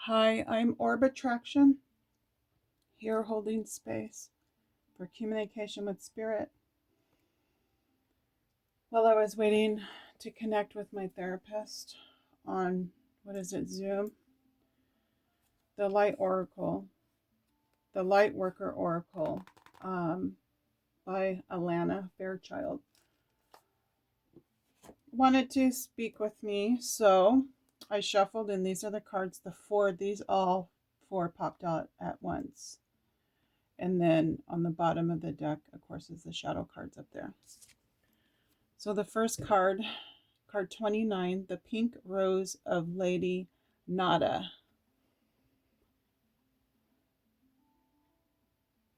Hi, I'm OrbAttraction, here holding space for communication with spirit. While I was waiting to connect with my therapist on, Zoom, the Lightworker Oracle by Alana Fairchild wanted to speak with me, so I shuffled, and these are the cards. All four popped out at once. And then on the bottom of the deck, of course, is the shadow cards up there. So the first card, card 29, the Pink Rose of Lady Nada.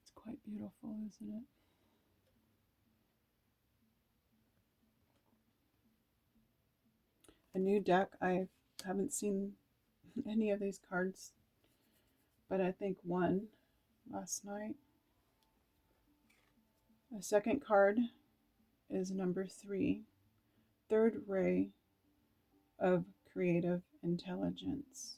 It's quite beautiful, isn't it? A new deck. I haven't seen any of these cards, but I think one last night. The second card is number 3, Third Ray of Creative Intelligence.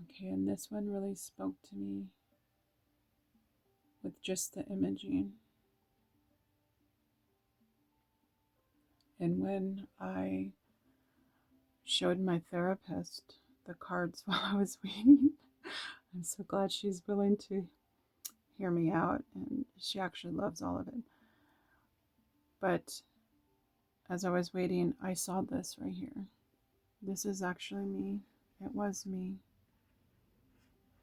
Okay, and this one really spoke to me with just the imaging. And when I showed my therapist the cards while I was waiting, I'm so glad she's willing to hear me out, and she actually loves all of it. But as I was waiting, I saw this right here. This is actually me. It was me.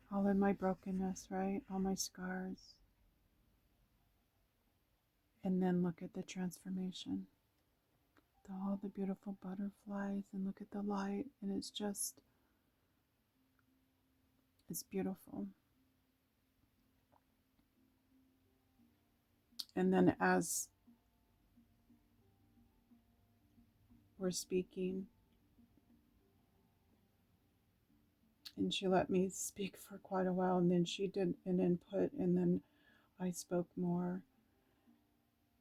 All in my brokenness, right? All my scars. And then look at the transformation. All the beautiful butterflies, and look at the light, and it's beautiful. And then as we're speaking, and she let me speak for quite a while, and then she did an input, and then I spoke more.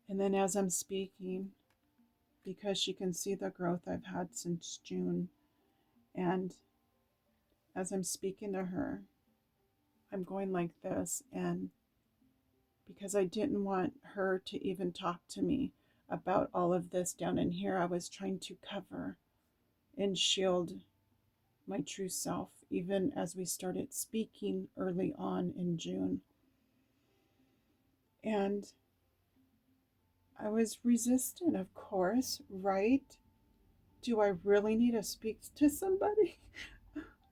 And then as I'm speaking, because she can see the growth I've had since June, and as I'm speaking to her, I'm going like this, and because I didn't want her to even talk to me about all of this down in here, I was trying to cover and shield my true self, even as we started speaking early on in June. And I was resistant, of course, right? Do I really need to speak to somebody?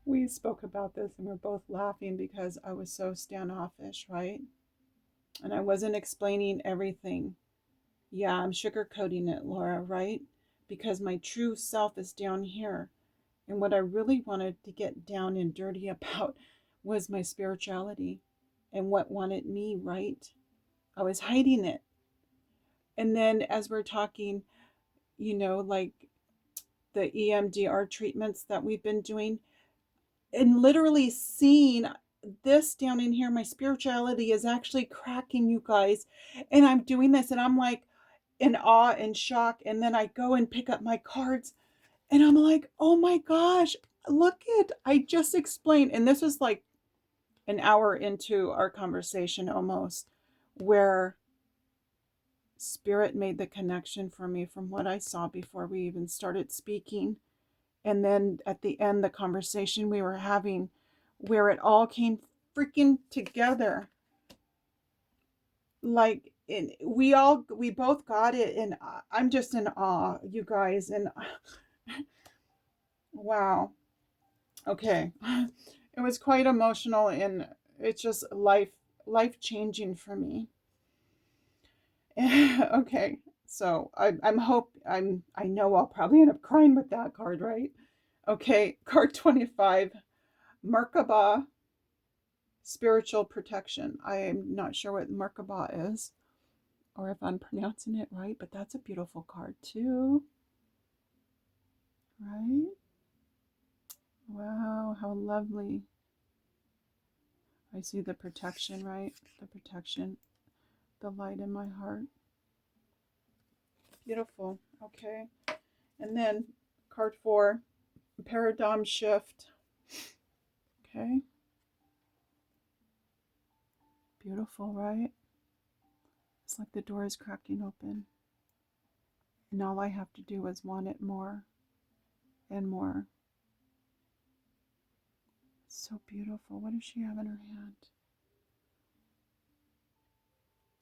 We spoke about this and we're both laughing because I was so standoffish, right? And I wasn't explaining everything. Yeah, I'm sugarcoating it, Laura, right? Because my true self is down here. And what I really wanted to get down and dirty about was my spirituality and what wanted me, right? I was hiding it. And then as we're talking, like the EMDR treatments that we've been doing, and literally seeing this down in here, my spirituality is actually cracking, you guys. And I'm doing this and I'm like in awe and shock. And then I go and pick up my cards and I'm like, oh my gosh, look it. I just explained. And this was like an hour into our conversation almost, where spirit made the connection for me from what I saw before we even started speaking. And then at the end, the conversation we were having, where it all came freaking together. Like we both got it, and I'm just in awe, you guys. And wow. Okay. It was quite emotional, and it's just life changing for me. Okay. So I know I'll probably end up crying with that card, right? Okay, card 25, Merkaba, spiritual protection. I am not sure what Merkaba is, or if I'm pronouncing it right, but that's a beautiful card too. Right? Wow, how lovely. I see the protection, right? The protection, the light in my heart. Beautiful. Okay. And then card 4, paradigm shift. Okay. Beautiful, right? It's like the door is cracking open. And all I have to do is want it more and more. It's so beautiful. What does she have in her hand?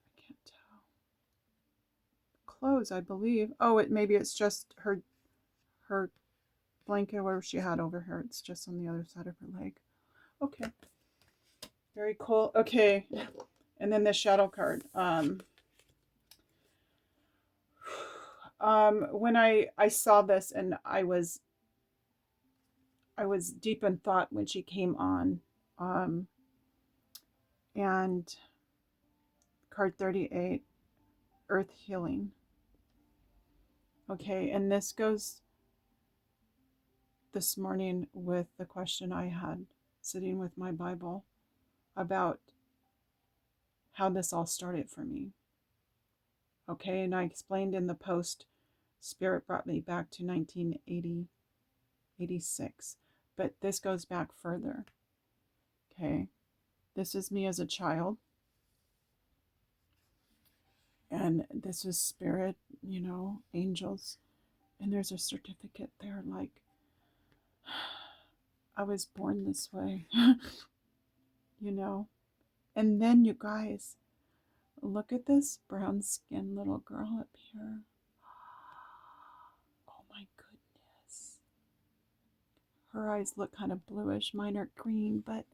I can't tell. Clothes, I believe. Oh, maybe it's just her blanket, whatever she had over her. It's just on the other side of her leg. Okay. Very cool. Okay. And then the shadow card. When I saw this, and I was deep in thought when she came on. And card 38, Earth Healing. Okay, and this goes this morning with the question I had sitting with my Bible about how this all started for me. Okay, and I explained in the post, Spirit brought me back to 1980, 86. But this goes back further. Okay, this is me as a child. And this is Spirit, angels. And there's a certificate there like, I was born this way, And then you guys, look at this brown skinned little girl up here. Oh my goodness. Her eyes look kind of bluish. Mine are green, but...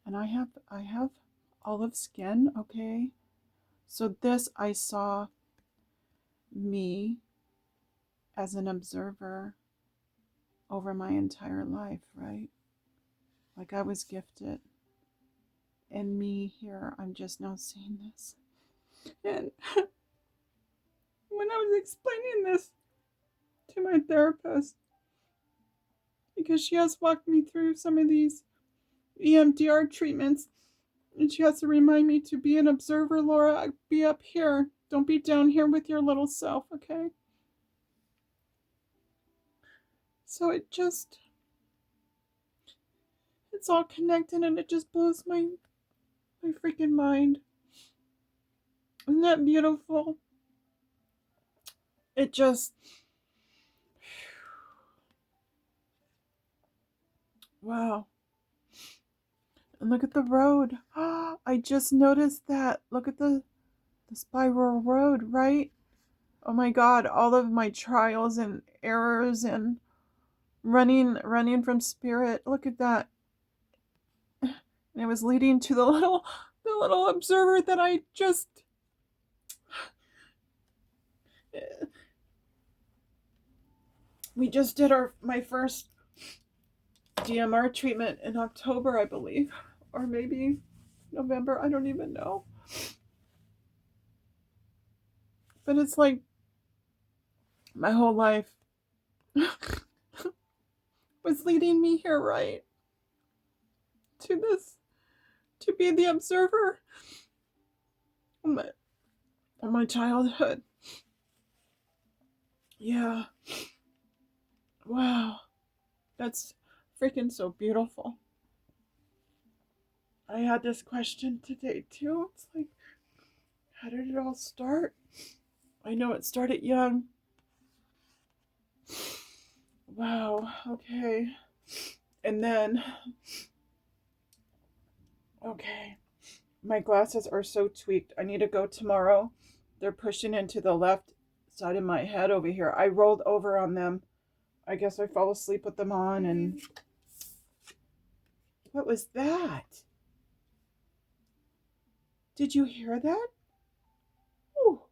And I have olive skin, okay? So this, I saw me as an observer over my entire life, right? Like I was gifted. And me here, I'm just now seeing this. And when I was explaining this to my therapist, because she has walked me through some of these EMDR treatments, and she has to remind me to be an observer, Laura. Be up here. Don't be down here with your little self, okay? So it's all connected, and it just blows my freaking mind. Isn't that beautiful? It just... Wow. And look at the road. I just noticed that. Look at the spiral road, right? Oh my God, all of my trials and errors and running from Spirit. Look at that. And it was leading to the little observer that I just... We just did my first DMR treatment in October, I believe. Or maybe November, I don't even know. But it's like my whole life was leading me here, right? To this, to be the observer of my childhood. Yeah. Wow. That's freaking so beautiful. I had this question today too. It's like, how did it all start? I know it started young. Wow, okay. And then, okay, my glasses are so tweaked. I need to go tomorrow. They're pushing into the left side of my head over here. I rolled over on them. I guess I fell asleep with them on, and... What was that? Did you hear that? Oh,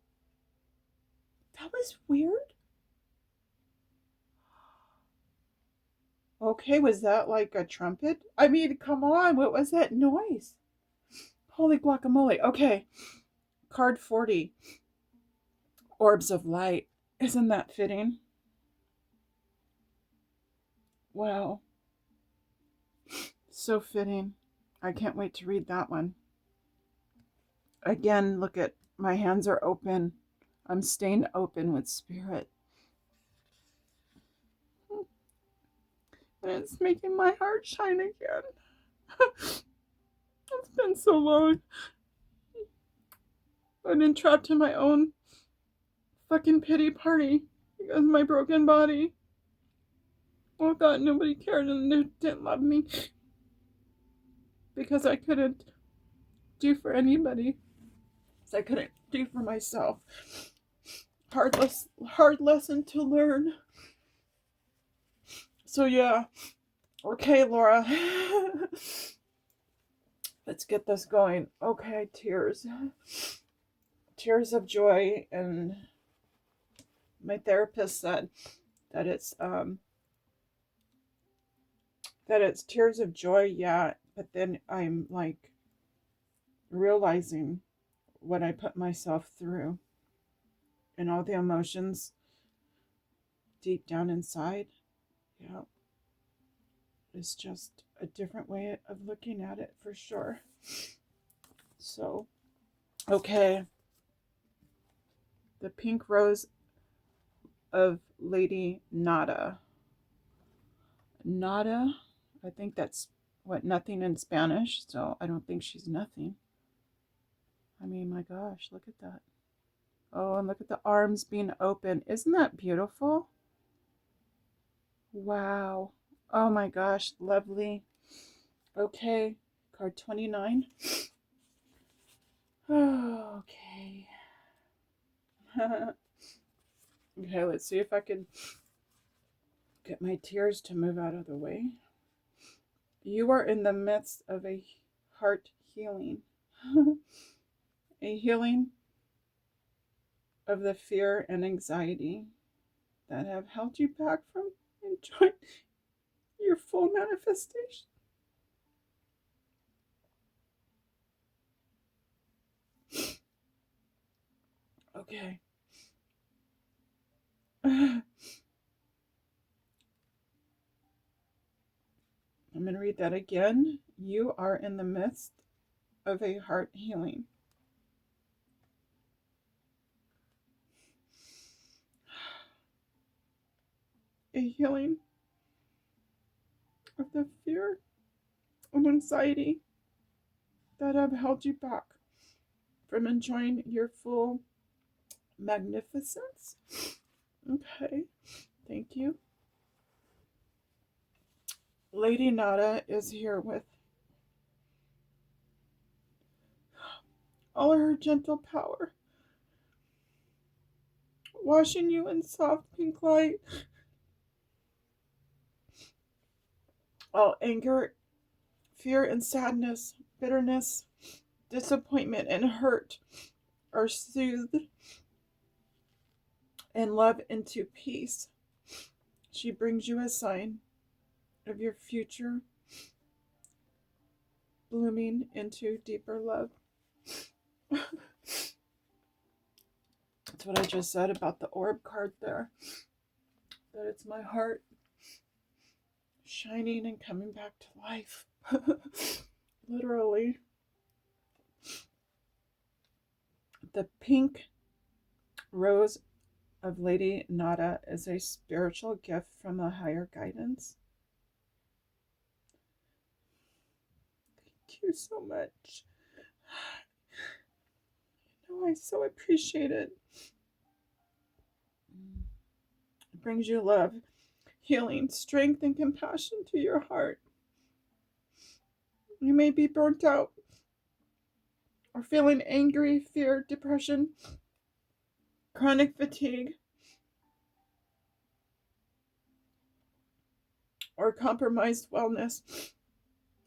that was weird. Okay, was that like a trumpet? I mean, come on, what was that noise? Holy guacamole. Okay, card 40. Orbs of light. Isn't that fitting? Wow. So fitting. I can't wait to read that one. Again, look at my hands are open. I'm staying open with Spirit. And it's making my heart shine again. It's been so long. I've been trapped in my own fucking pity party because of my broken body. I thought nobody cared and didn't love me because I couldn't do for anybody. I couldn't do for myself. Hard lesson to learn. So yeah. Okay, Laura. Let's get this going. Okay, tears. Tears of joy. And my therapist said that it's tears of joy, yeah, but then I'm like realizing what I put myself through and all the emotions deep down inside. Yeah. It's just a different way of looking at it for sure. So, okay. The pink rose of Lady Nada. Nada, I think that's nothing in Spanish, so I don't think she's nothing. I mean, my gosh, look at that. Oh, and look at the arms being open. Isn't that beautiful? Wow. Oh my gosh, lovely. Okay, card 29. Oh, okay. Okay, let's see if I can get my tears to move out of the way. You are in the midst of a heart healing. A healing of the fear and anxiety that have held you back from enjoying your full manifestation. Okay. I'm going to read that again. You are in the midst of a heart healing. A healing of the fear and anxiety that have held you back from enjoying your full magnificence. Okay, thank you. Lady Nada is here with all her gentle power, washing you in soft pink light. All anger, fear, and sadness, bitterness, disappointment, and hurt are soothed and love into peace. She brings you a sign of your future blooming into deeper love. That's what I just said about the orb card there. That it's my heart shining and coming back to life. Literally. The pink rose of Lady Nada is a spiritual gift from a higher guidance. Thank you so much. I so appreciate it. It brings you love, healing, strength, and compassion to your heart. You may be burnt out or feeling angry, fear, depression, chronic fatigue, or compromised wellness.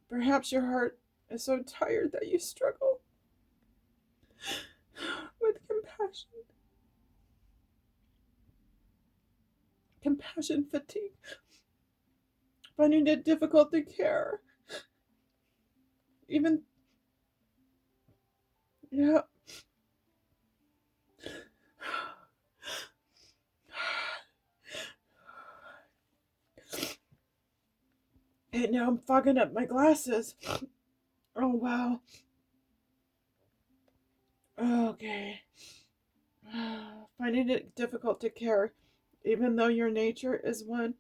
Perhaps your heart is so tired that you struggle with compassion fatigue, finding it difficult to care. Even, yeah. Hey, now I'm fogging up my glasses. Oh, wow. Okay. Finding it difficult to care, even though your nature is one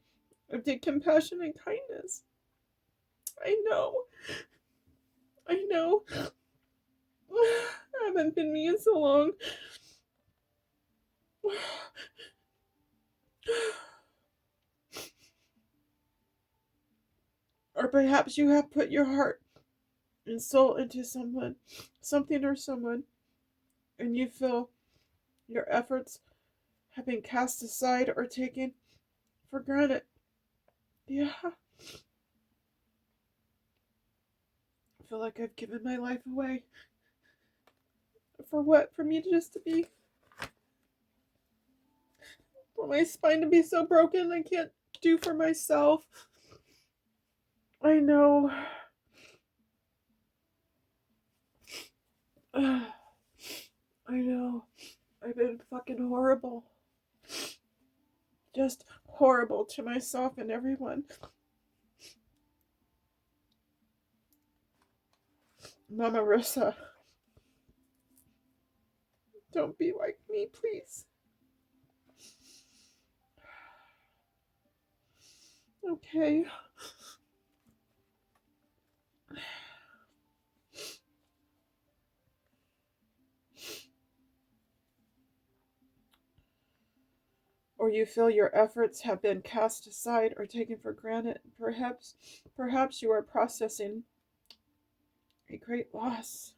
the compassion and kindness. I know. I haven't been me in so long. Or perhaps you have put your heart and soul into something or someone, and you feel your efforts have been cast aside or taken for granted. Yeah. I feel like I've given my life away. For what? For me just to be... For my spine to be so broken I can't do for myself. I know. I know. I've been fucking horrible. Just horrible to myself and everyone. Mama Rissa, don't be like me, please. Okay. Or you feel your efforts have been cast aside or taken for granted. Perhaps you are processing a great loss.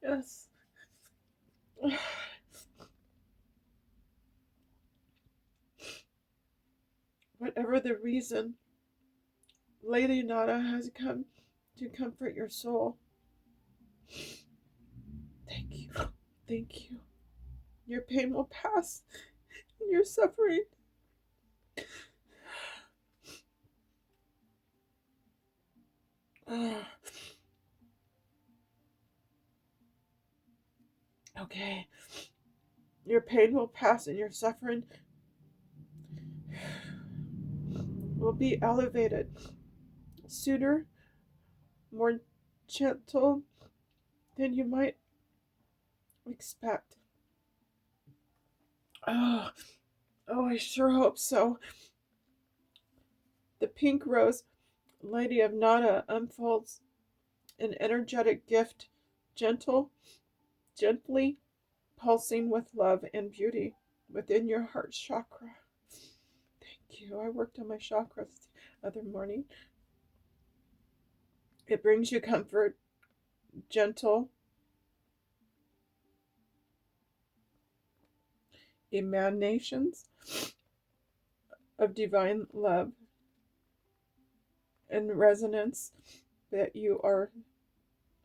Yes. Whatever the reason, Lady Nada has come to comfort your soul. Thank you. Thank you. Your pain will pass, and your suffering. Okay. Your pain will pass, and your suffering will be elevated. Sooner, more gentle than you might expect. Oh, I sure hope so. The pink rose, Lady of Nada, unfolds an energetic gift, gently pulsing with love and beauty within your heart chakra. Thank you. I worked on my chakras the other morning. It brings you comfort, gentle emanations of divine love and resonance that you are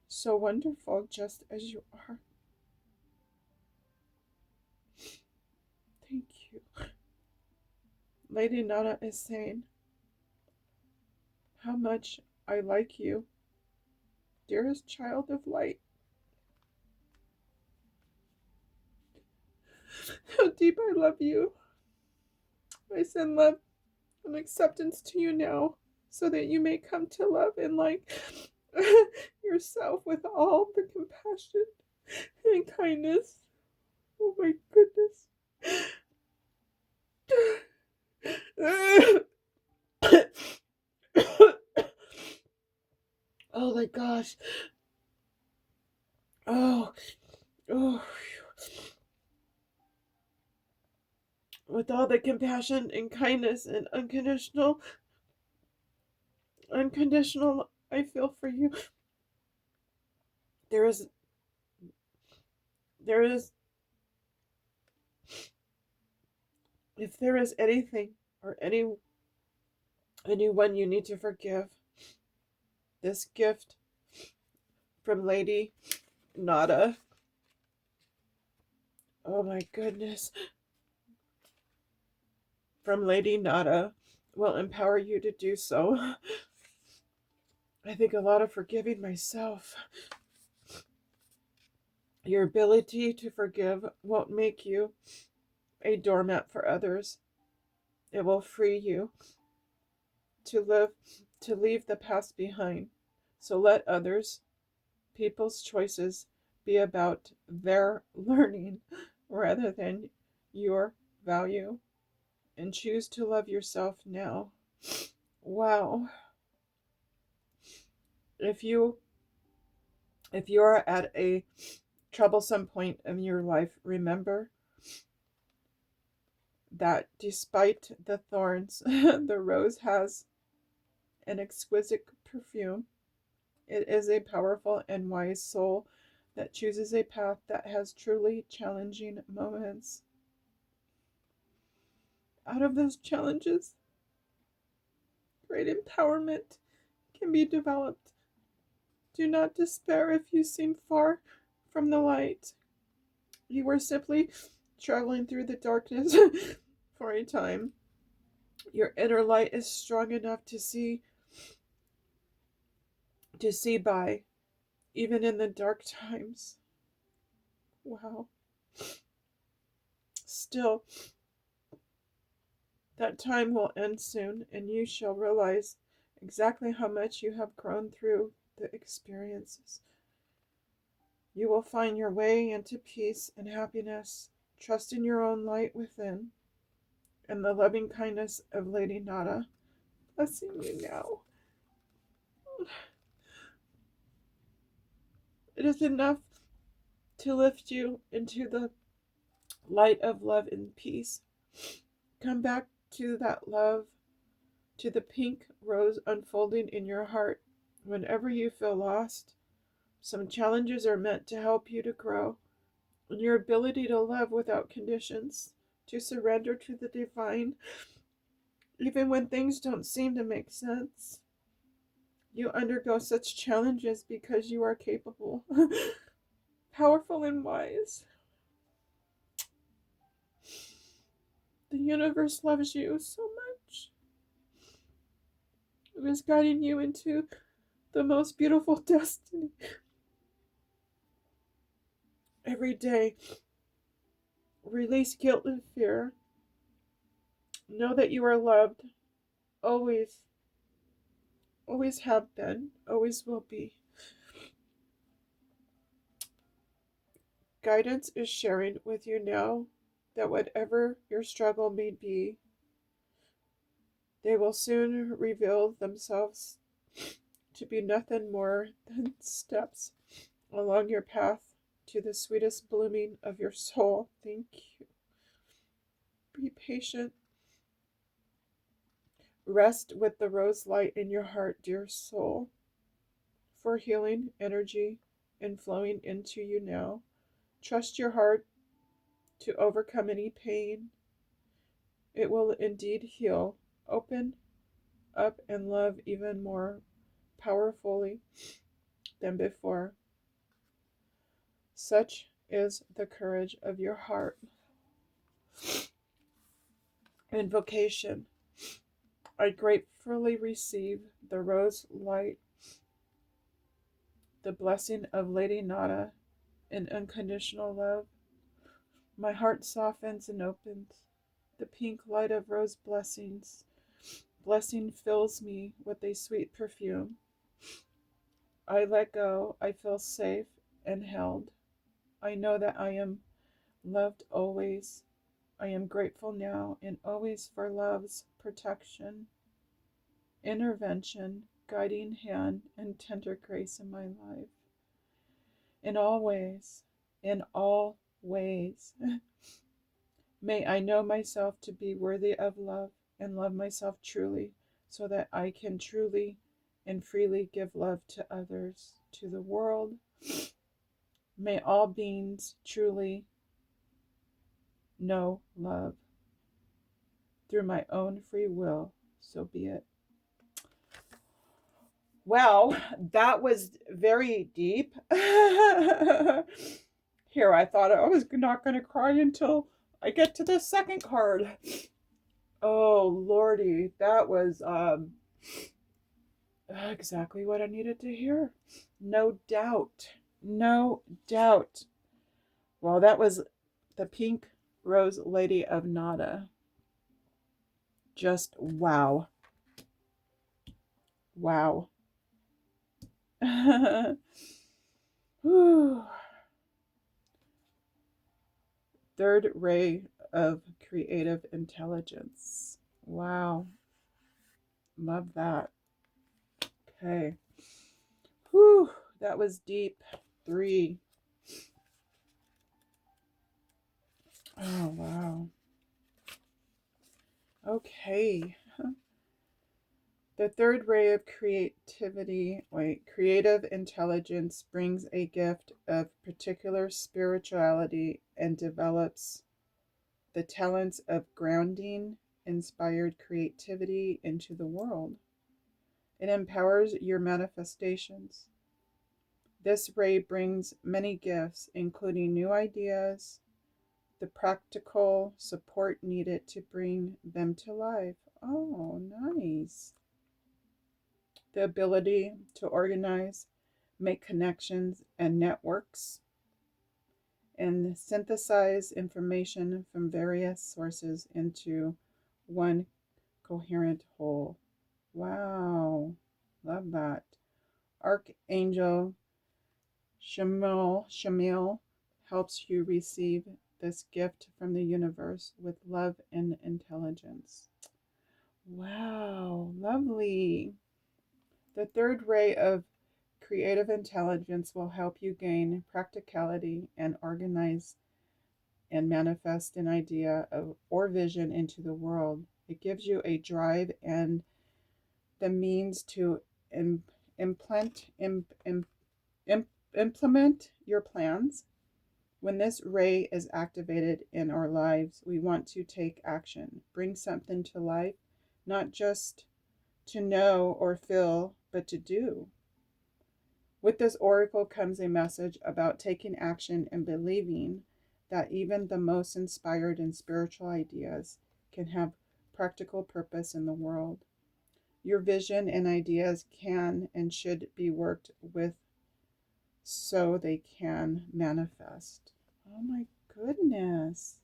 so wonderful just as you are. Thank you. Lady Nada is saying how much I like you, dearest child of light. How deep I love you. I send love and acceptance to you now, so that you may come to love and like yourself with all the compassion and kindness. Oh my goodness. Oh my gosh. Oh. With all the compassion and kindness and unconditional I feel for you. There is if there is anything or anyone you need to forgive, this gift from Lady Nada, oh my goodness, from Lady Nada will empower you to do so. I think a lot of forgiving myself. Your ability to forgive won't make you a doormat for others. It will free you to leave the past behind. So let people's choices be about their learning rather than your value, and choose to love yourself now. Wow. If you are at a troublesome point in your life, remember that despite the thorns, the rose has an exquisite perfume. It is a powerful and wise soul that chooses a path that has truly challenging moments. Out of those challenges, great empowerment can be developed. Do not despair if you seem far from the light. You are simply traveling through the darkness for a time. Your inner light is strong enough to see by, even in the dark times. Wow. Still, that time will end soon, and you shall realize exactly how much you have grown through the experiences. You will find your way into peace and happiness. Trust in your own light within, and the loving kindness of Lady Nada blessing you now. It is enough to lift you into the light of love and peace. Come back to that love, to the pink rose unfolding in your heart whenever you feel lost. Some challenges are meant to help you to grow in your ability to love without conditions, to surrender to the divine, even when things don't seem to make sense. You undergo such challenges because you are capable, powerful, and wise. The universe loves you so much. It is guiding you into the most beautiful destiny. Every day, release guilt and fear. Know that you are loved. Always. Always have been. Always will be. Guidance is sharing with you now that whatever your struggle may be, they will soon reveal themselves to be nothing more than steps along your path to the sweetest blooming of your soul. Thank you. Be patient. Rest with the rose light in your heart, dear soul, for healing energy and flowing into you now. Trust your heart to overcome any pain. It will indeed heal, open up, and love even more powerfully than before. Such is the courage of your heart. Invocation. I gratefully receive the rose light, the blessing of Lady Nada, and unconditional love. My heart softens and opens. The pink light of rose blessing fills me with a sweet perfume. I let go. I feel safe and held. I know that I am loved always. I am grateful now and always for love's protection, intervention, guiding hand, and tender grace in my life. In all ways, may I know myself to be worthy of love and love myself truly, so that I can truly and freely give love to others, to the world. May all beings truly know love through my own free will, so be it. Well, that was very deep. Here, I thought I was not going to cry until I get to the second card. Oh, Lordy, that was exactly what I needed to hear. No doubt. No doubt. Well, that was the Pink Rose Lady of Nada. Just wow. Wow. Third ray of creative intelligence. Wow. Love that. Okay. Whew. That was deep. 3. Oh, wow. Okay. The third ray of creative intelligence brings a gift of particular spirituality and develops the talents of grounding inspired creativity into the world. It empowers your manifestations. This ray brings many gifts, including new ideas, the practical support needed to bring them to life. Oh, nice. The ability to organize, make connections and networks, and synthesize information from various sources into one coherent whole. Wow, love that. Archangel Shamil helps you receive this gift from the universe with love and intelligence. Wow, lovely. The third ray of creative intelligence will help you gain practicality and organize and manifest an idea or vision into the world. It gives you a drive and the means to implement implement your plans. When this ray is activated in our lives, we want to take action, bring something to life, not just to know or feel, but to do. With this oracle comes a message about taking action and believing that even the most inspired and spiritual ideas can have practical purpose in the world. Your vision and ideas can and should be worked with so they can manifest. Oh my goodness.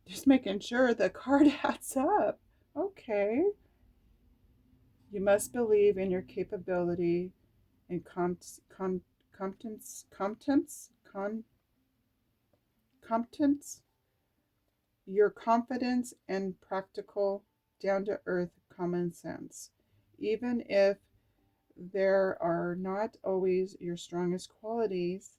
Just making sure the card adds up. Okay. You must believe in your capability and competence, your confidence and practical, down to earth common sense. Even if there are not always your strongest qualities,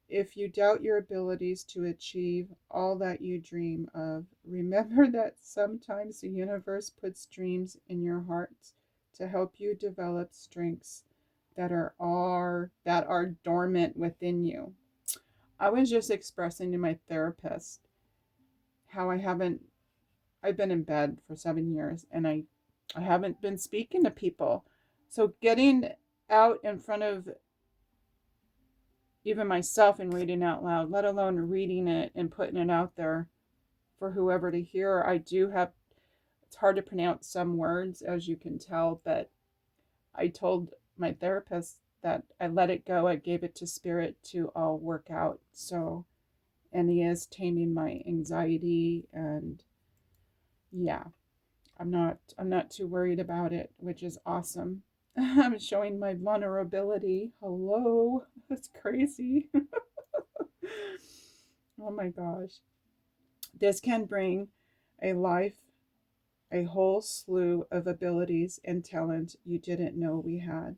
if you doubt your abilities to achieve all that you dream of, remember that sometimes the universe puts dreams in your hearts to help you develop strengths that are dormant within you. I was just expressing to my therapist how I've been in bed for 7 years and I haven't been speaking to people. So getting out in front of even myself and reading out loud, let alone reading it and putting it out there for whoever to hear. It's hard to pronounce some words, as you can tell, but I told my therapist that I let it go. I gave it to spirit to all work out. So, and he is taming my anxiety, and yeah, I'm not too worried about it, which is awesome. I'm showing my vulnerability. Hello. That's crazy. Oh my gosh. This can bring a whole slew of abilities and talent you didn't know we had.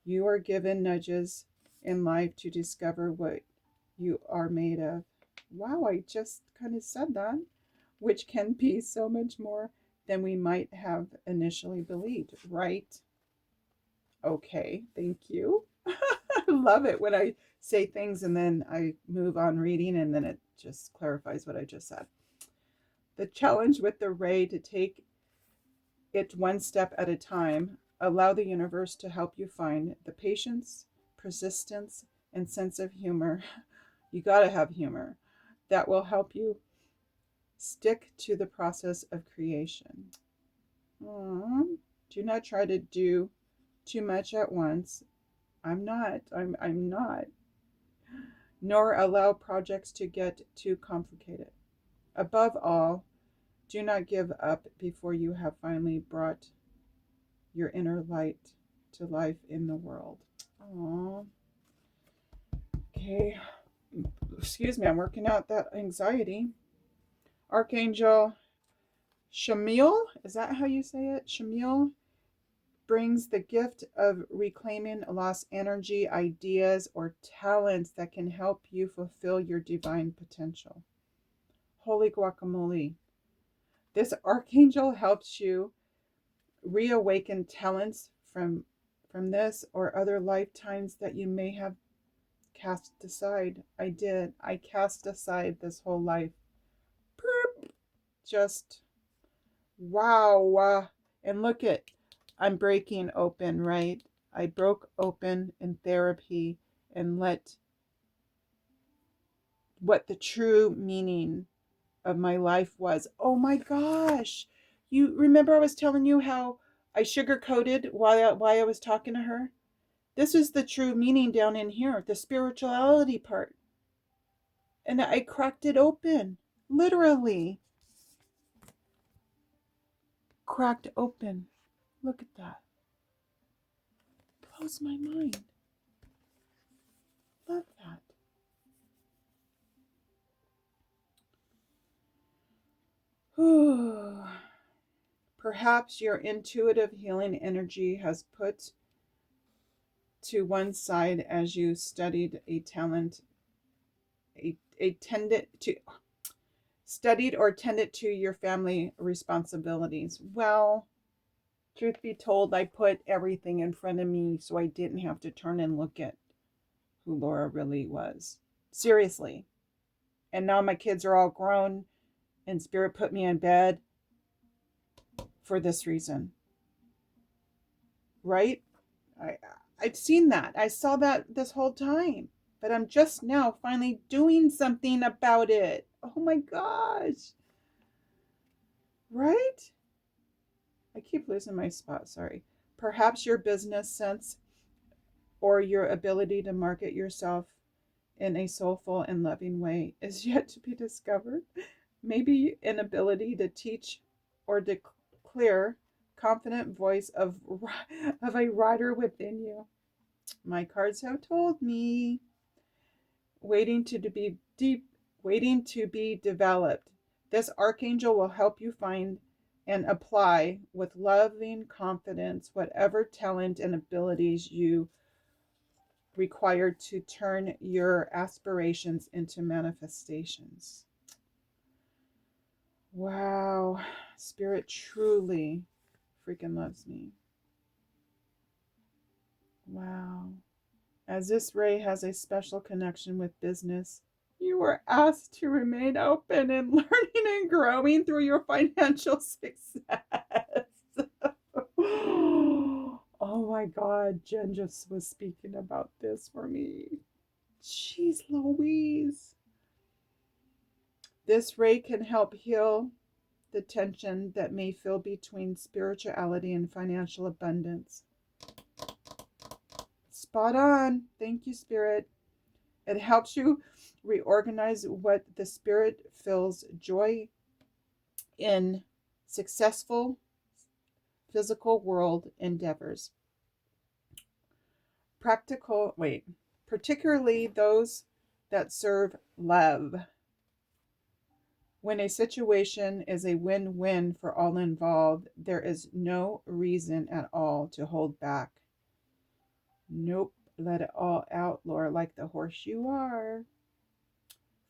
You are given nudges in life to discover what you are made of. Wow, I just kind of said that, which can be so much more than we might have initially believed, right? Okay, thank you. I love it when I say things and then I move on reading and then it just clarifies what I just said. The challenge with the ray to take it one step at a time, allow the universe to help you find the patience, persistence, and sense of humor. You got to have humor that will help you stick to the process of creation. Aww. Do not try to do too much at once. I'm not. Nor allow projects to get too complicated. Above all, do not give up before you have finally brought your inner light to life in the world. Aww. Okay. Excuse me, I'm working out that anxiety. Archangel Shamil, is that how you say it? Shamil brings the gift of reclaiming lost energy, ideas, or talents that can help you fulfill your divine potential. Holy guacamole. This archangel helps you reawaken talents from this or other lifetimes that you may have cast aside. I did. I cast aside this whole life. Just wow. And look at, I'm breaking open, right? I broke open in therapy and let what the true meaning of my life was. Oh my gosh. You remember I was telling you how I sugar-coated why I was talking to her? This is the true meaning down in here, the spirituality part. And I cracked it open. Literally. Cracked open. Look at that. Blows my mind. Love that. Perhaps your intuitive healing energy has put to one side as you studied studied or tended to your family responsibilities. Well, truth be told, I put everything in front of me so I didn't have to turn and look at who Laura really was. Seriously. And now my kids are all grown and Spirit put me in bed for this reason. Right? I've seen that. I saw that this whole time. But I'm just now finally doing something about it. Oh my gosh. Right? I keep losing my spot, sorry. Perhaps your business sense or your ability to market yourself in a soulful and loving way is yet to be discovered. Maybe an ability to teach or declare confident voice of a writer within you. My cards have told me. Waiting to be developed. This archangel will help you find and apply with loving confidence whatever talent and abilities you require to turn your aspirations into manifestations. Wow, Spirit truly freaking loves me. Wow. As this ray has a special connection with business, you are asked to remain open and learning and growing through your financial success. Oh my God, Jen just was speaking about this for me. Jeez Louise. This ray can help heal the tension that may feel between spirituality and financial abundance. Spot on. Thank you, Spirit. It helps you reorganize what the Spirit feels joy in successful physical world endeavors. Particularly those that serve love. When a situation is a win-win for all involved, there is no reason at all to hold back. Nope, let it all out, Laura, like the horse you are.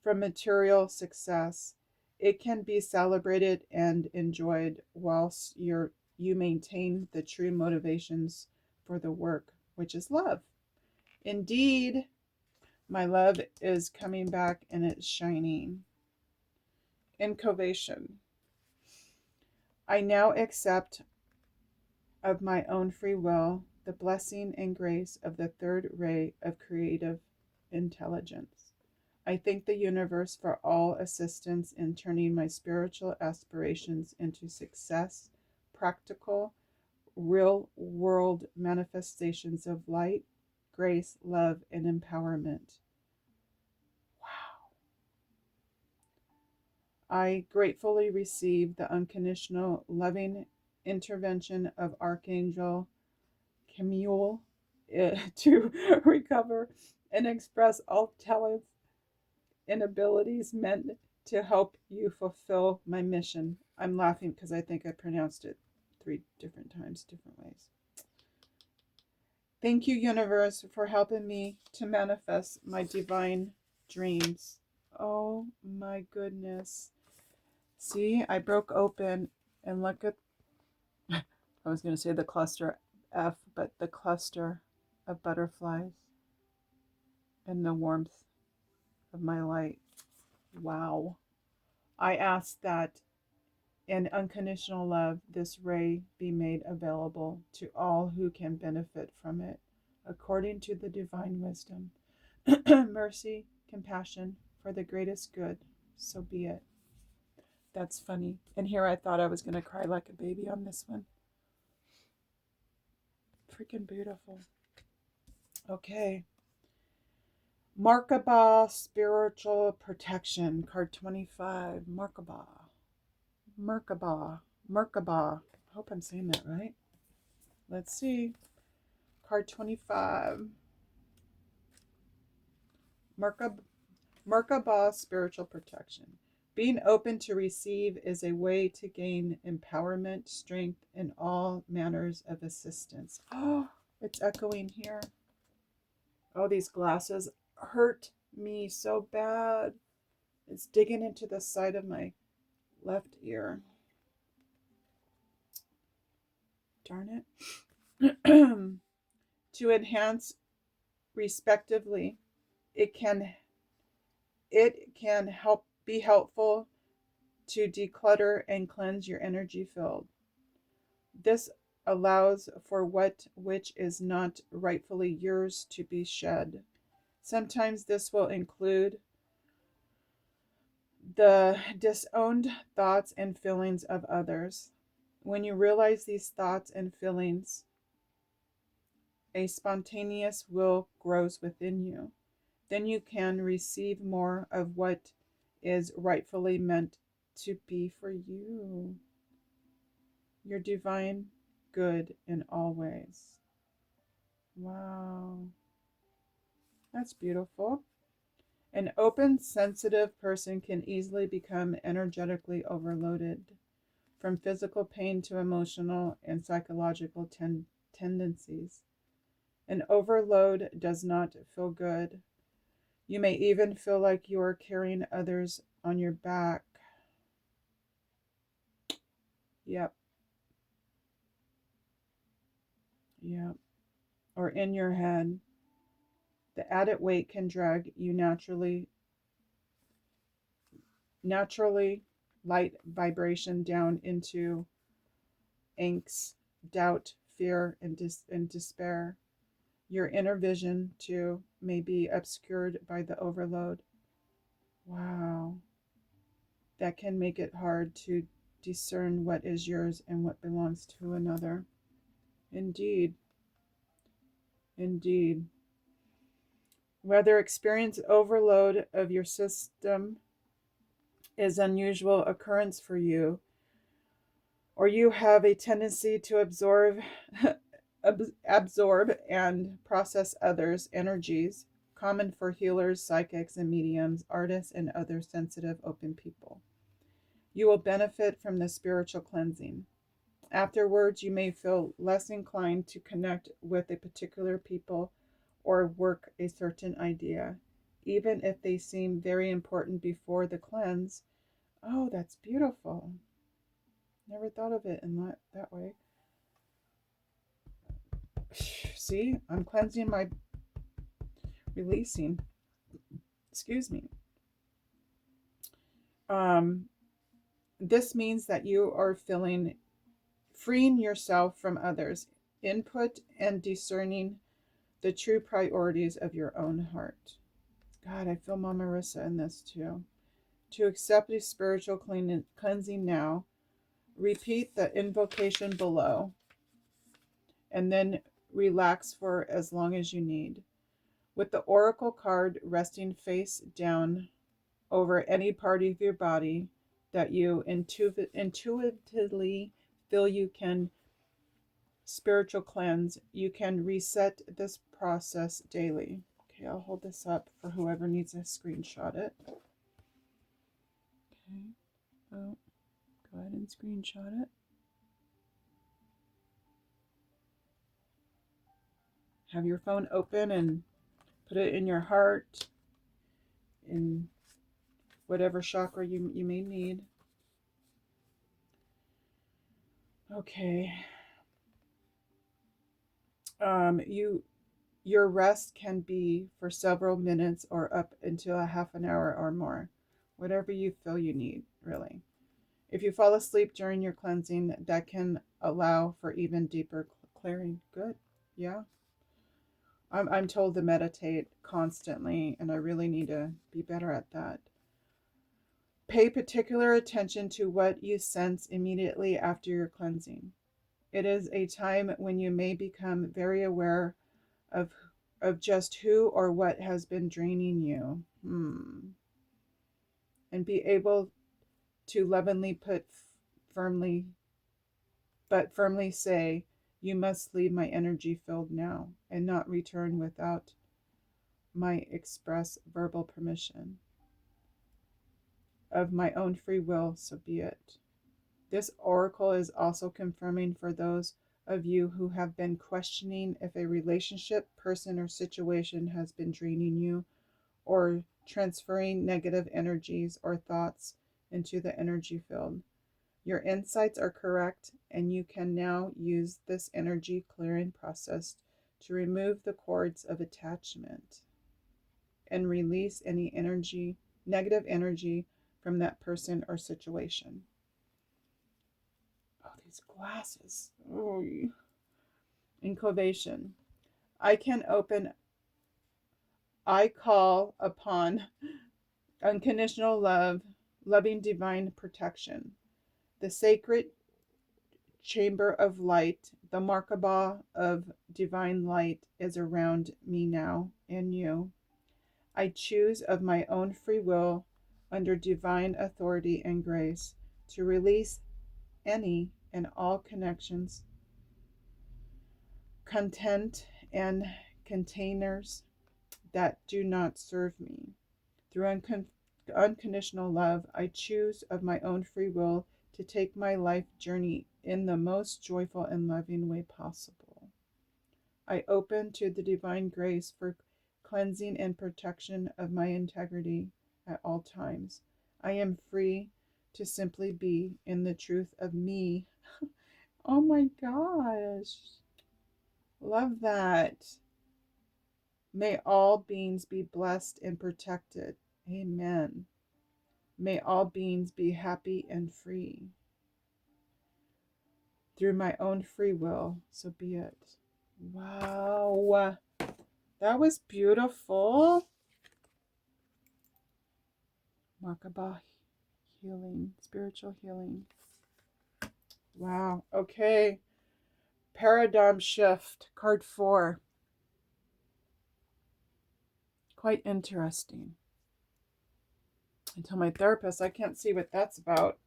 From material success, it can be celebrated and enjoyed whilst you maintain the true motivations for the work, which is love. Indeed, my love is coming back and it's shining. Incovation. I now accept of my own free will the blessing and grace of the third ray of creative intelligence. I thank the universe for all assistance in turning my spiritual aspirations into success, practical, real-world manifestations of light, grace, love, and empowerment. Wow. I gratefully receive the unconditional, loving intervention of Archangel Camille to recover and express all talents and abilities meant to help you fulfill my mission. I'm laughing because I think I pronounced it 3 different times, different ways. Thank you, universe, for helping me to manifest my divine dreams. Oh my goodness. See, I broke open and look at, I was going to say the cluster F, but the cluster of butterflies and the warmth of my light. Wow. I ask that in unconditional love, this ray be made available to all who can benefit from it, according to the divine wisdom, mercy, compassion, for the greatest good. So be it. That's funny. And here I thought I was going to cry like a baby on this one. Freaking beautiful. Okay. Merkaba Spiritual Protection, card 25. Merkaba. Merkaba. Merkaba. I hope I'm saying that right. Let's see. Card 25. Merkaba Spiritual Protection. Being open to receive is a way to gain empowerment, strength, and all manners of assistance. Oh, it's echoing here. Oh, these glasses hurt me so bad. It's digging into the side of my left ear. Darn it. To enhance respectively, it can be helpful to declutter and cleanse your energy field. This allows for which is not rightfully yours to be shed. Sometimes this will include the disowned thoughts and feelings of others. When you realize these thoughts and feelings, a spontaneous will grows within you. Then you can receive more of what is rightfully meant to be for you. Your divine good in all ways. Wow. That's beautiful. An open, sensitive person can easily become energetically overloaded, from physical pain to emotional and psychological tendencies. An overload does not feel good. You may even feel like you are carrying others on your back. Yep. Or in your head. The added weight can drag you naturally light vibration down into angst, doubt, fear, and despair. Your inner vision, too, may be obscured by the overload. Wow. That can make it hard to discern what is yours and what belongs to another. Indeed. Whether experience overload of your system is unusual occurrence for you, or you have a tendency to absorb and process others' energies, common for healers, psychics, and mediums, artists, and other sensitive, open people. You will benefit from the spiritual cleansing. Afterwards, you may feel less inclined to connect with a particular people or work a certain idea, even if they seem very important before the cleanse. Oh, that's beautiful. Never thought of it in that way. See, I'm cleansing my releasing. Excuse me. This means that you are freeing yourself from others' input and discerning the true priorities of your own heart. God, I feel Mama Marissa in this too. To accept a spiritual cleansing now, repeat the invocation below, and then relax for as long as you need. With the oracle card resting face down over any part of your body that you intuitively feel you can spiritual cleanse, you can reset this process daily. Okay, I'll hold this up for whoever needs to screenshot it. Okay. Oh, go ahead and screenshot it. Have your phone open and put it in your heart, in whatever chakra you may need. Okay. Your rest can be for several minutes or up until a half an hour or more. Whatever you feel you need, really. If you fall asleep during your cleansing, that can allow for even deeper clearing. Good. Yeah. I'm told to meditate constantly, and I really need to be better at that. Pay particular attention to what you sense immediately after your cleansing. It is a time when you may become very aware of just who or what has been draining you. And be able to lovingly firmly say, you must leave my energy field now and not return without my express verbal permission. Of my own free will, so be it. This oracle is also confirming for those of you who have been questioning if a relationship, person, or situation has been draining you or transferring negative energies or thoughts into the energy field. Your insights are correct, and you can now use this energy clearing process to remove the cords of attachment and release any negative energy from that person or situation. Oh, these glasses. Oh. Inclination. I call upon unconditional love, loving divine protection. The sacred chamber of light, the Merkabah of divine light is around me now and you. I choose of my own free will, under divine authority and grace, to release any and all connections, content, and containers that do not serve me. Through unconditional love, I choose of my own free will to take my life journey in the most joyful and loving way possible. I open to the divine grace for cleansing and protection of my integrity at all times. I am free to simply be in the truth of me. Oh my gosh. Love that. May all beings be blessed and protected. Amen. May all beings be happy and free. Through my own free will, so be it. Wow. That was beautiful. Merkabah healing, spiritual healing. Wow. Okay. Paradigm shift, card 4. Quite interesting. I tell my therapist I can't see what that's about.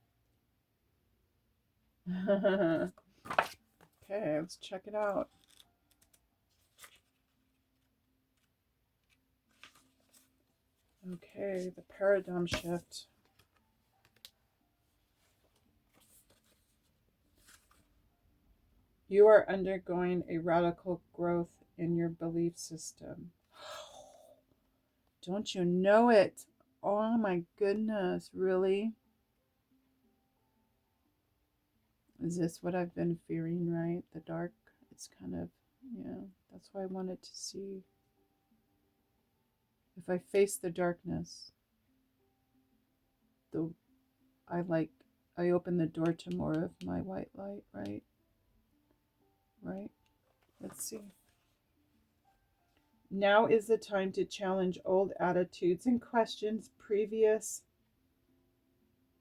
Okay, let's check it out. Okay, the paradigm shift. You are undergoing a radical growth in your belief system. Don't you know it? Oh my goodness, really? Is this what I've been fearing, right? The dark, it's kind of, yeah, that's why I wanted to see. If I face the darkness, I open the door to more of my white light, right? Right? Let's see. Now is the time to challenge old attitudes and questions previous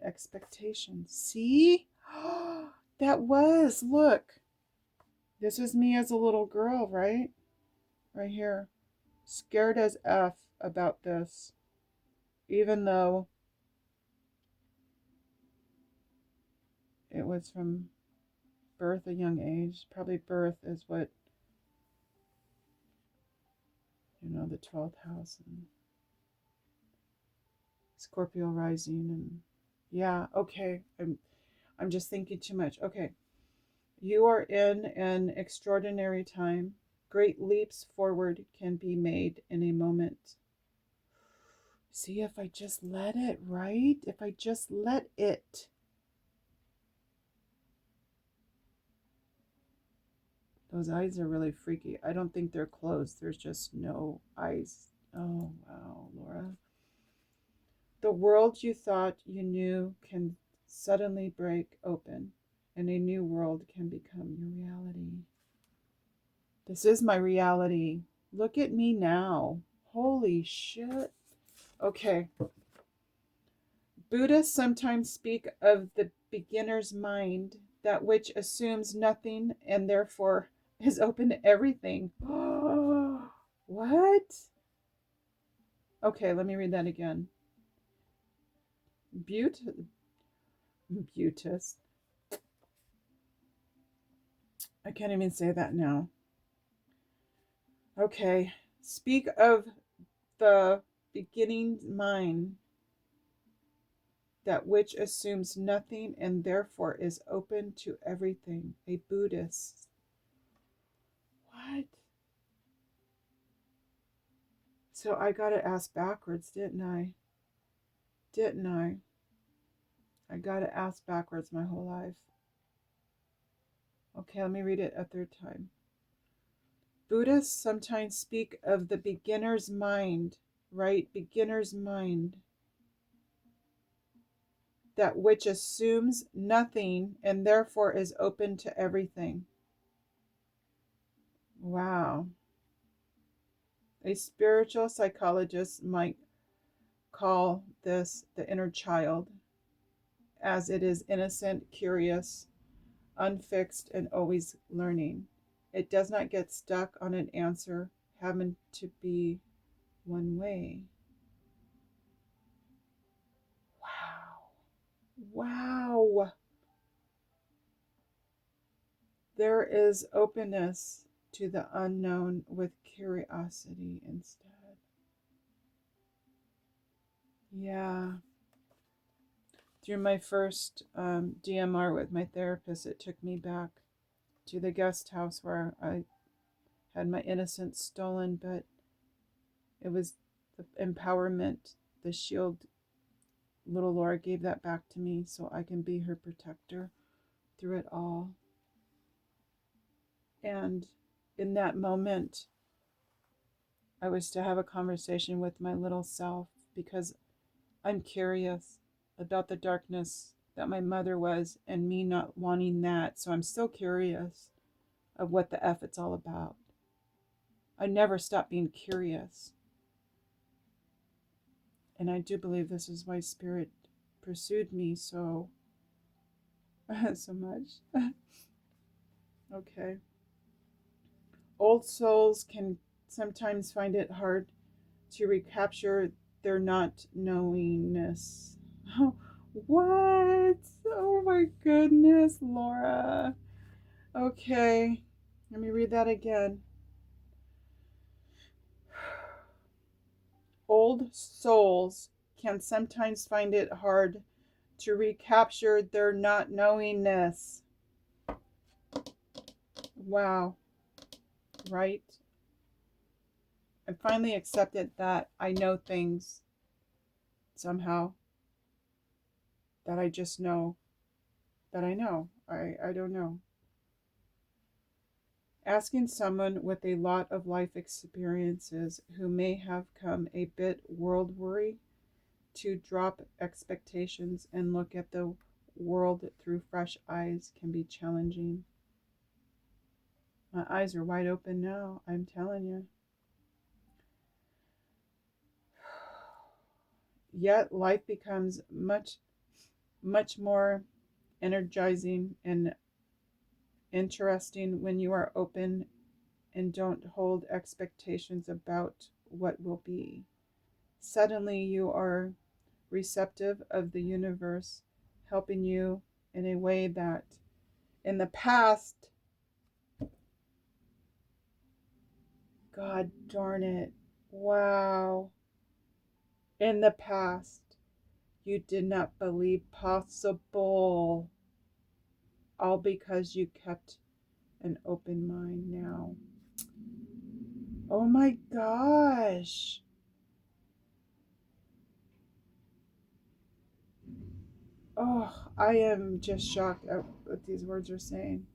expectations. See? Look. This is me as a little girl, right? Right here. Scared as F about this. Even though it was from birth a young age. Probably birth is what, the 12th house and Scorpio rising, and yeah, okay. I'm just thinking too much. Okay. You are in an extraordinary time. Great leaps forward can be made in a moment. See, if I just let it, right? If I just let it. Those eyes are really freaky. I don't think they're closed. There's just no eyes. Oh, wow, Laura. The world you thought you knew can suddenly break open, and a new world can become your reality. This is my reality. Look at me now. Holy shit. Okay. Buddhists sometimes speak of the beginner's mind, that which assumes nothing and therefore is open to everything. What? Okay, let me read that again. Buddhist. I can't even say that now. Okay. Speak of the beginning mind, that which assumes nothing and therefore is open to everything. A Buddhist. What? So I got to ask backwards, didn't I? Didn't I? I got to ask backwards my whole life. Okay, let me read it a third time. Buddhists sometimes speak of the beginner's mind, right? Beginner's mind. That which assumes nothing and therefore is open to everything. Wow. A spiritual psychologist might call this the inner child, as it is innocent, curious, unfixed, and always learning. It does not get stuck on an answer having to be one way. Wow. There is openness to the unknown with curiosity instead. Yeah. Through my first DMR with my therapist, it took me back to the guest house where I had my innocence stolen, but it was the empowerment, the shield. Little Laura gave that back to me so I can be her protector through it all. And in that moment, I was to have a conversation with my little self, because I'm curious about the darkness that my mother was and me not wanting that. So I'm still curious of what the F it's all about. I never stopped being curious. And I do believe this is why Spirit pursued me so much. Okay. Old souls can sometimes find it hard to recapture their not knowingness. What? Oh my goodness, Laura. Okay, let me read that again. Old souls can sometimes find it hard to recapture their not knowingness. Wow. Right? I finally accepted that I know things somehow, that I just know that I know. I don't know. Asking someone with a lot of life experiences who may have come a bit world worry to drop expectations and look at the world through fresh eyes can be challenging. My eyes are wide open now, I'm telling you. Yet life becomes much more energizing and interesting when you are open and don't hold expectations about what will be. Suddenly you are receptive of the universe helping you in a way that In the past, God darn it. Wow. In the past, you did not believe possible. All because you kept an open mind now. Oh my gosh. Oh, I am just shocked at what these words are saying.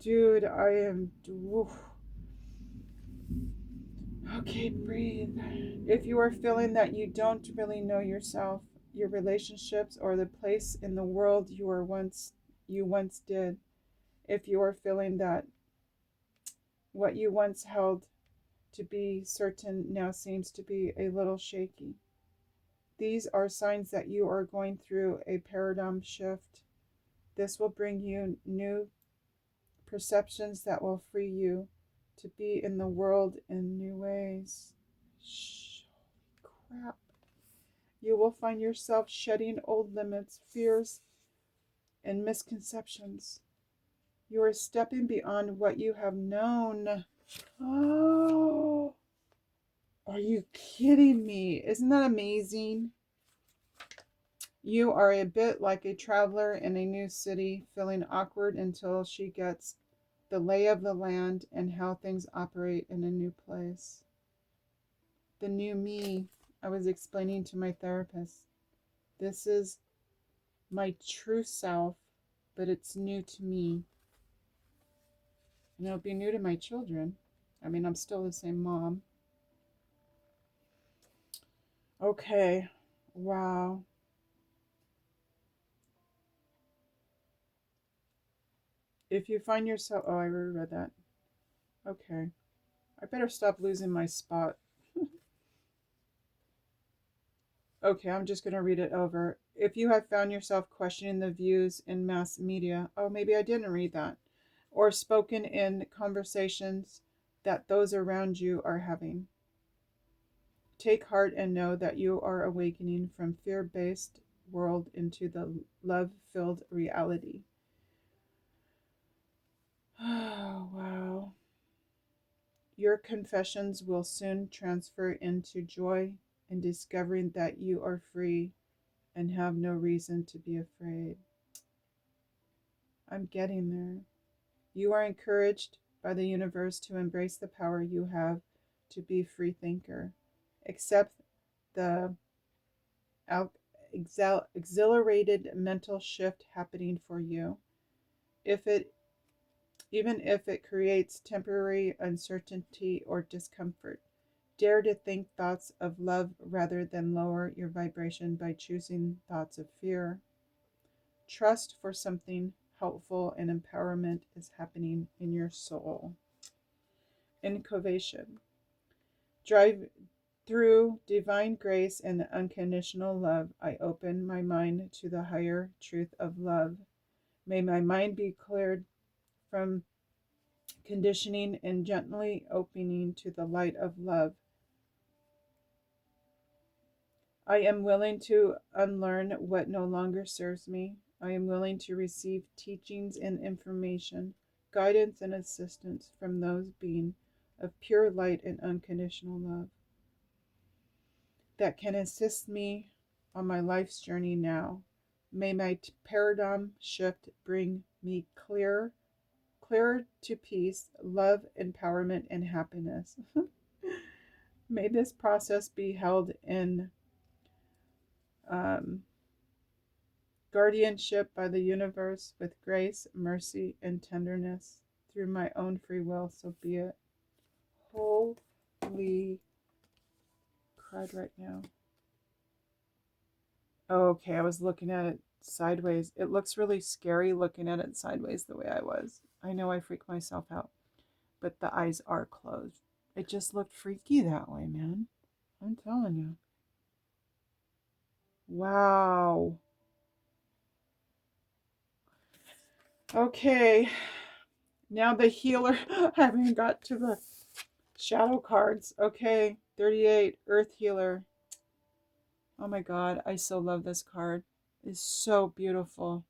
Dude, I am. Oof. Okay, breathe. If you are feeling that you don't really know yourself, your relationships, or the place in the world you once did, if you are feeling that what you once held to be certain now seems to be a little shaky, these are signs that you are going through a paradigm shift. This will bring you new perceptions that will free you to be in the world in new ways. Shh, crap. You will find yourself shedding old limits, fears, and misconceptions. You are stepping beyond what you have known. Oh, are you kidding me? Isn't that amazing? You are a bit like a traveler in a new city, feeling awkward until she gets the lay of the land and how things operate in a new place. The new me, I was explaining to my therapist. This is my true self, but it's new to me. And it'll be new to my children. I mean, I'm still the same mom. Okay. Wow. If you find yourself... Oh, I already read that. Okay. I better stop losing my spot. Okay, I'm just going to read it over. If you have found yourself questioning the views in mass media... Oh, maybe I didn't read that. Or spoken in conversations that those around you are having. Take heart and know that you are awakening from fear-based world into the love-filled reality. Oh, wow. Your confessions will soon transfer into joy in discovering that you are free and have no reason to be afraid. I'm getting there. You are encouraged by the universe to embrace the power you have to be a free thinker. Accept the exhilarated mental shift happening for you. Even if it creates temporary uncertainty or discomfort, dare to think thoughts of love rather than lower your vibration by choosing thoughts of fear. Trust for something helpful and empowerment is happening in your soul. Innovation. Drive through divine grace and unconditional love, I open my mind to the higher truth of love. May my mind be cleared from conditioning and gently opening to the light of love. I am willing to unlearn what no longer serves me. I am willing to receive teachings and information, guidance and assistance from those beings of pure light and unconditional love that can assist me on my life's journey now. May my paradigm shift bring me clearer to peace, love, empowerment, and happiness. May this process be held in guardianship by the universe with grace, mercy, and tenderness through my own free will, so be it. Holy cried right now. Okay, I was looking at it sideways. It looks really scary looking at it sideways the way I was. I know I freak myself out, but the eyes are closed. It just looked freaky that way, man. I'm telling you. Wow. Okay. Now the healer. I haven't got to the shadow cards. Okay. 38. Earth Healer. Oh my god. I so love this card. is so beautiful.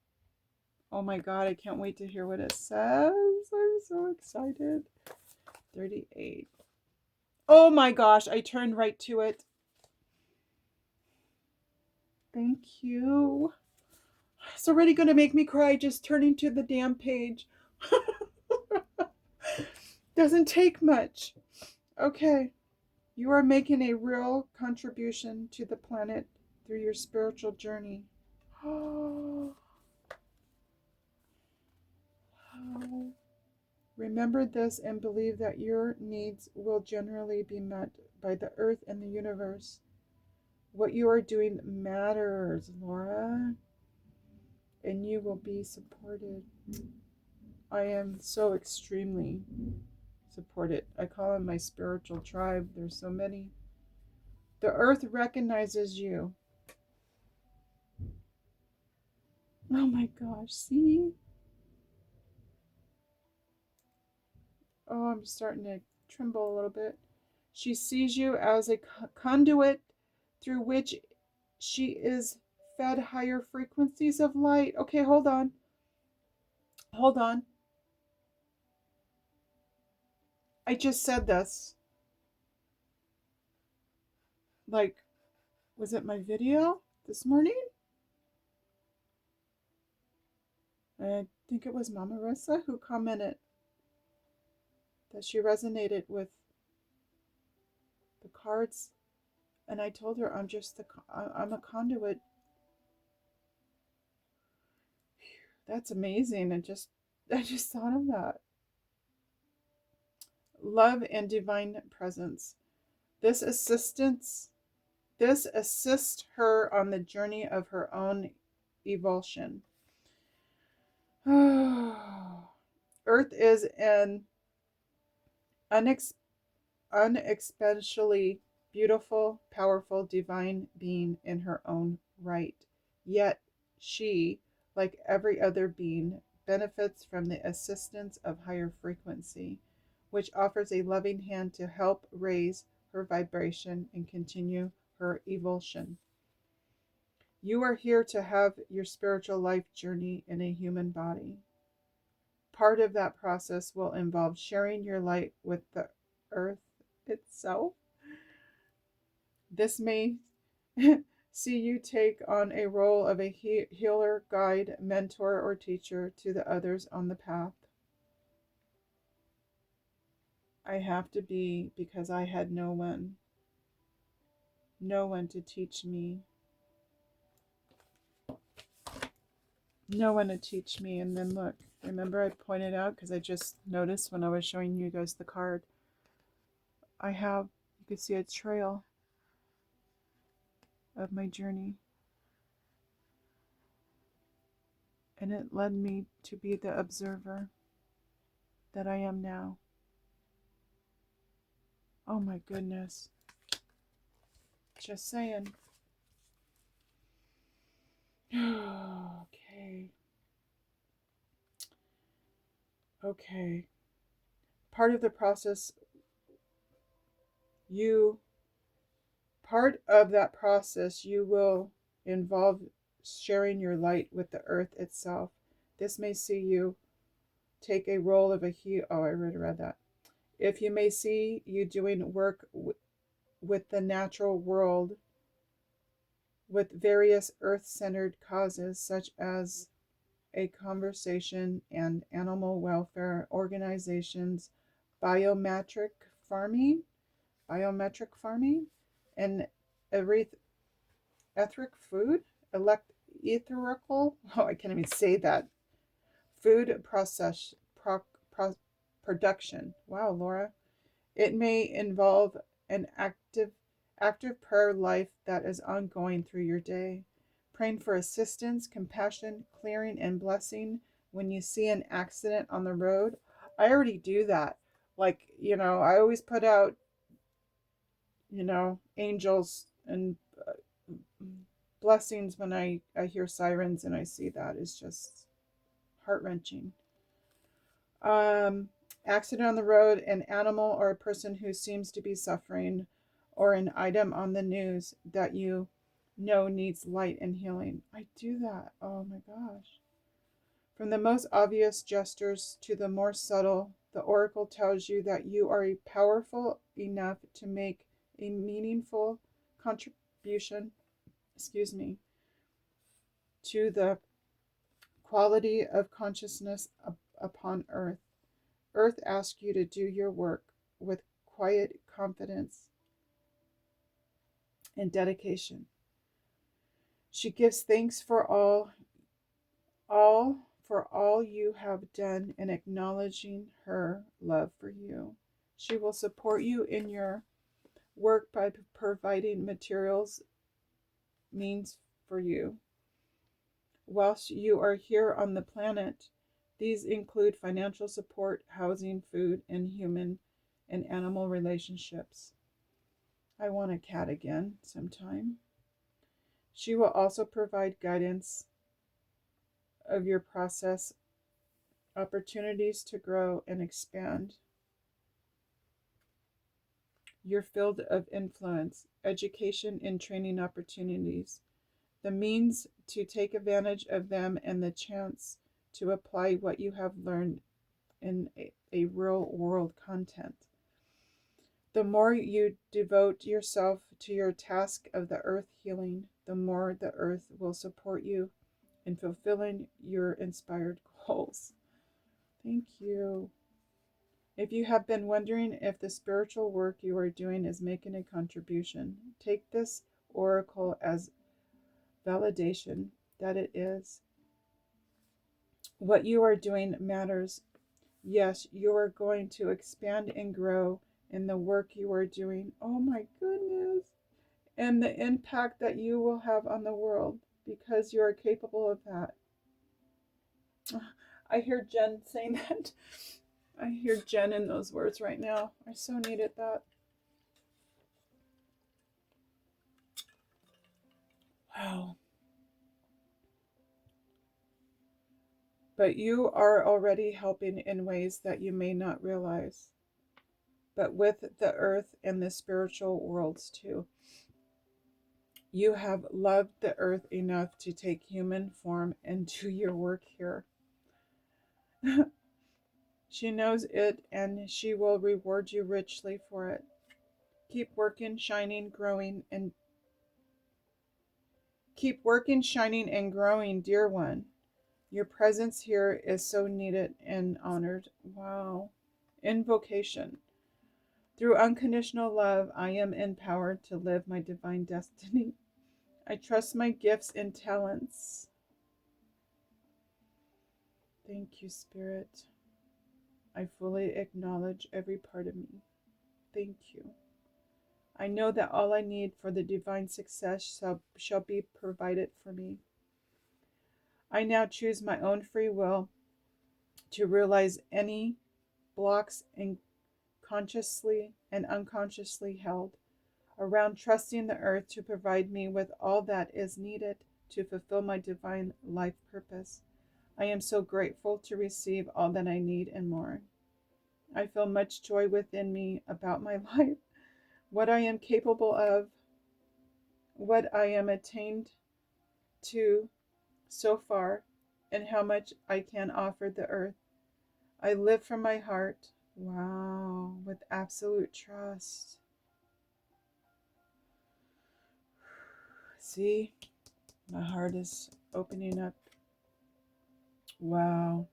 Oh my God, I can't wait to hear what it says. I'm so excited. 38. Oh my gosh, I turned right to it. Thank you. It's already going to make me cry just turning to the damn page. Doesn't take much. Okay. You are making a real contribution to the planet through your spiritual journey. Oh. Remember this and believe that your needs will generally be met by the earth and the universe. What you are doing matters, Laura, and you will be supported. I am so extremely supported. I call them my spiritual tribe. There's so many. The earth recognizes you. Oh my gosh, see? Oh, I'm starting to tremble a little bit. She sees you as a conduit through which she is fed higher frequencies of light. Okay, hold on. Hold on. I just said this. Like, was it my video this morning? I think it was Mama Rissa who commented that she resonated with the cards, and I told her I'm a conduit. That's amazing. I just thought of that. Love and divine presence. This assists her on the journey of her own evolution. Earth is an unexpectedly beautiful, powerful, divine being in her own right. Yet she, like every other being, benefits from the assistance of higher frequency, which offers a loving hand to help raise her vibration and continue her evolution. You are here to have your spiritual life journey in a human body. Part of that process will involve sharing your light with the earth itself. This may see you take on a role of a healer, guide, mentor, or teacher to the others on the path. I have to be because I had no one to teach me. No one to teach me. And then look, remember I pointed out, because I just noticed when I was showing you guys the card, you can see a trail of my journey. And it led me to be the observer that I am now. Oh my goodness. Just saying. Okay. Okay. Part of the process, you will involve sharing your light with the earth itself. This may see you take a role of a healer. Oh, I already read that. If you may see you doing work with the natural world, with various earth-centered causes such as a conservation and animal welfare organizations, biometric farming, and etheric food, etherical, oh, I can't even say that, food production. Wow, Laura. It may involve an active prayer life that is ongoing through your day, praying for assistance, compassion, clearing, and blessing when you see an accident on the road. I already do that. Like, I always put out, angels and blessings when I hear sirens and I see that. It's just heart-wrenching. Accident on the road, an animal or a person who seems to be suffering, or an item on the news that you know needs light and healing. I do that. Oh my gosh. From the most obvious gestures to the more subtle, the oracle tells you that you are powerful enough to make a meaningful contribution, to the quality of consciousness upon earth. Earth asks you to do your work with quiet confidence and dedication. She gives thanks for all you have done and acknowledging her love for you. She will support you in your work by providing materials means for you. Whilst you are here on the planet, these include financial support, housing, food, and human and animal relationships. I want a cat again sometime. She will also provide guidance of your process, opportunities to grow and expand your field of influence, education and training opportunities, the means to take advantage of them, and the chance to apply what you have learned in a real world content. The more you devote yourself to your task of the earth healing, the more the earth will support you in fulfilling your inspired goals. Thank you. If you have been wondering if the spiritual work you are doing is making a contribution, take this oracle as validation that it is. What you are doing matters. Yes, you are going to expand and grow in the work you are doing. Oh my goodness. And the impact that you will have on the world because you are capable of that. I hear Jen saying that. I hear Jen in those words right now. I so needed that. Wow. But you are already helping in ways that you may not realize. But with the earth and the spiritual worlds too. You have loved the earth enough to take human form and do your work here. She knows it, and she will reward you richly for it. Keep working, shining, growing, dear one. Your presence here is so needed and honored. Wow. Invocation. Through unconditional love, I am empowered to live my divine destiny. I trust my gifts and talents. Thank you, Spirit. I fully acknowledge every part of me. Thank you. I know that all I need for the divine success shall be provided for me. I now choose my own free will to realize any blocks consciously and unconsciously held around trusting the earth to provide me with all that is needed to fulfill my divine life purpose. I am so grateful to receive all that I need and more. I feel much joy within me about my life, what I am capable of, what I am attained to so far, and how much I can offer the earth. I live from my heart, wow, with absolute trust. See, my heart is opening up. Wow.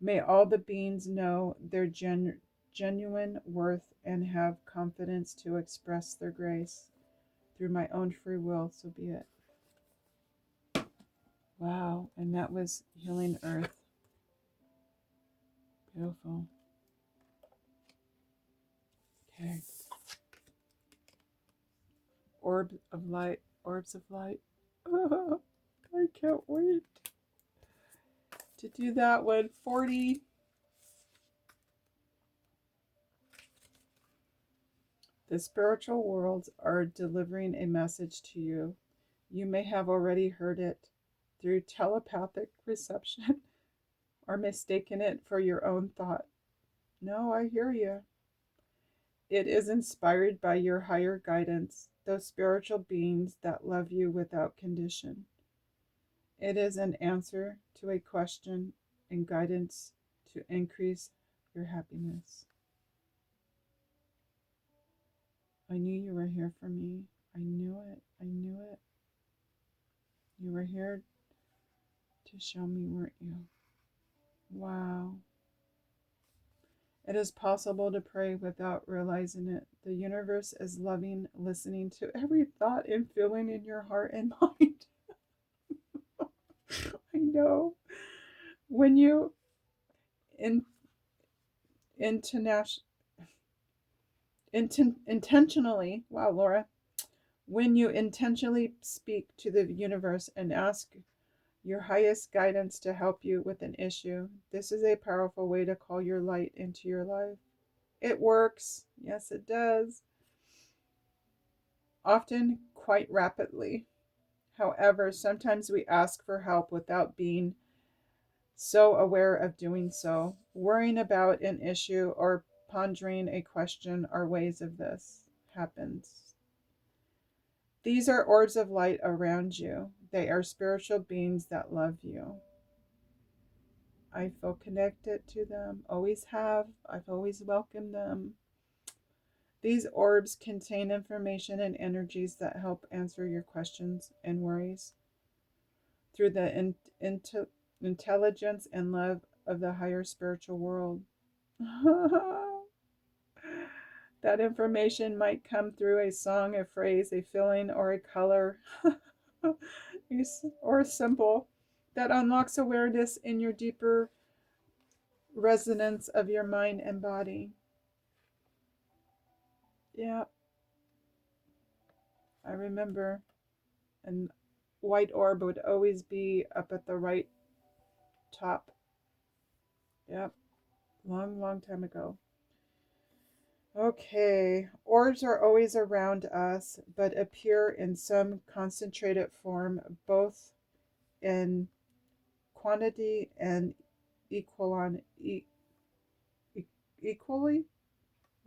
May all the beings know their genuine worth and have confidence to express their grace through my own free will, so be it. Wow, and that was Healing Earth. Beautiful. Okay. Orbs of light. Oh, I can't wait to do that one. 40. The spiritual worlds are delivering a message to you. You may have already heard it through telepathic reception or mistaken it for your own thought. No, I hear you. It is inspired by your higher guidance those spiritual beings that love you without condition. It is an answer to a question and guidance to increase your happiness. I knew you were here for me. I knew it. I knew it. You were here to show me, weren't you? Wow. It is possible to pray without realizing it. The universe is loving, listening to every thought and feeling in your heart and mind. I know. When you intentionally, wow, Laura, when you intentionally speak to the universe and ask your highest guidance to help you with an issue, this is a powerful way to call your light into your life. It works. Yes, it does. Often quite rapidly. However, sometimes we ask for help without being so aware of doing so. Worrying about an issue or pondering a question are ways of this happens. These are orbs of light around you. They are spiritual beings that love you. I feel connected to them, always have. I've always welcomed them. These orbs contain information and energies that help answer your questions and worries through the intelligence and love of the higher spiritual world. That information might come through a song, a phrase, a feeling, or a color, or a symbol that unlocks awareness in your deeper resonance of your mind and body. Yeah, I remember. And white orb would always be up at the right top. Yep, long time ago. Okay, orbs are always around us, but appear in some concentrated form, both in quantity and equally.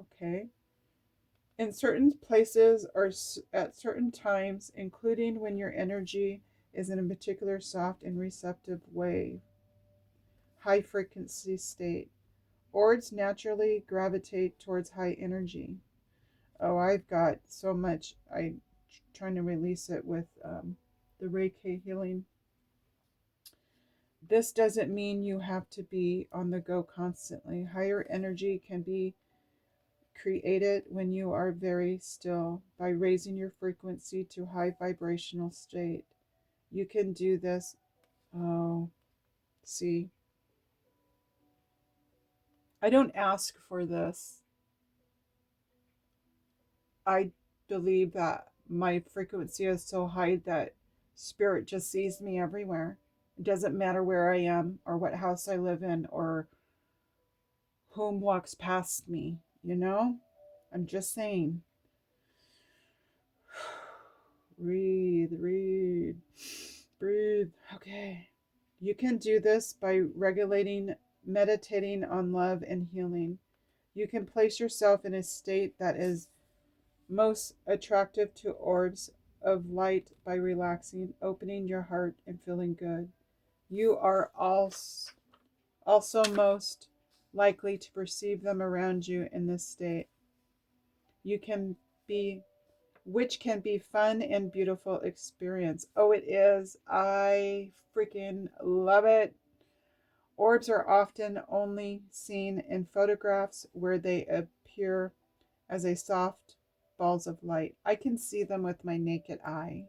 Okay. In certain places or at certain times, including when your energy is in a particular soft and receptive way, high frequency state. Orbs naturally gravitate towards high energy. Oh, I've got so much. I'm trying to release it with the Reiki healing. This doesn't mean you have to be on the go constantly. Higher energy can be created when you are very still by raising your frequency to high vibrational state. You can do this. Oh, see, I don't ask for this. I believe that my frequency is so high that spirit just sees me everywhere. It doesn't matter where I am or what house I live in or whom walks past me, you know? I'm just saying. Breathe. Okay. You can do this by regulating, meditating on love and healing. You can place yourself in a state that is most attractive to orbs of light by relaxing, opening your heart, and feeling good. You are also most likely to perceive them around you in this state. Which can be fun and beautiful experience. Oh, it is. I freaking love it. Orbs are often only seen in photographs where they appear as a soft balls of light. I can see them with my naked eye.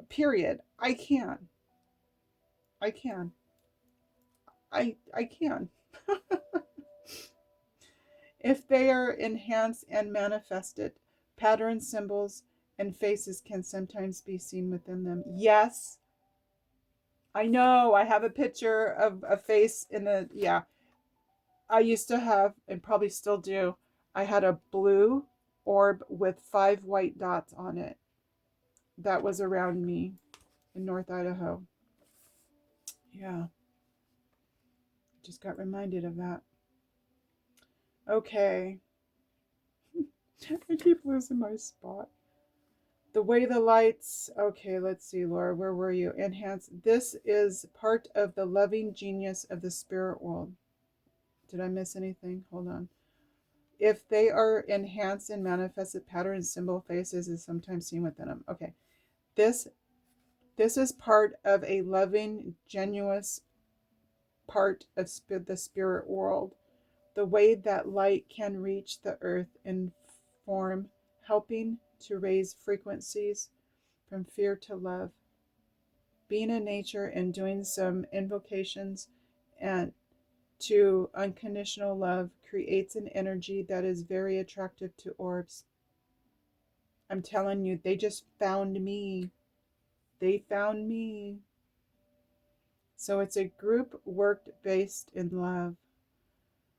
Period. I can. I can. I can. If they are enhanced and manifested, pattern symbols and faces can sometimes be seen within them. Yes, I know. I have a picture of a face in the, yeah. I used to have, and probably still do, I had a blue orb with 5 white dots on it. That was around me in North Idaho. Yeah. Just got reminded of that. Okay. I keep losing my spot. The way the lights. Okay, let's see, Laura. Where were you? Enhance. This is part of the loving genius of the spirit world. Did I miss anything? Hold on. If they are enhanced and manifested pattern symbol faces is sometimes seen within them. Okay. This is part of a loving, genuine part of the spirit world. The way that light can reach the earth in form, helping to raise frequencies from fear to love. Being in nature and doing some invocations and to unconditional love creates an energy that is very attractive to orbs. I'm telling you, they just found me. They found me. So it's a group work based in love,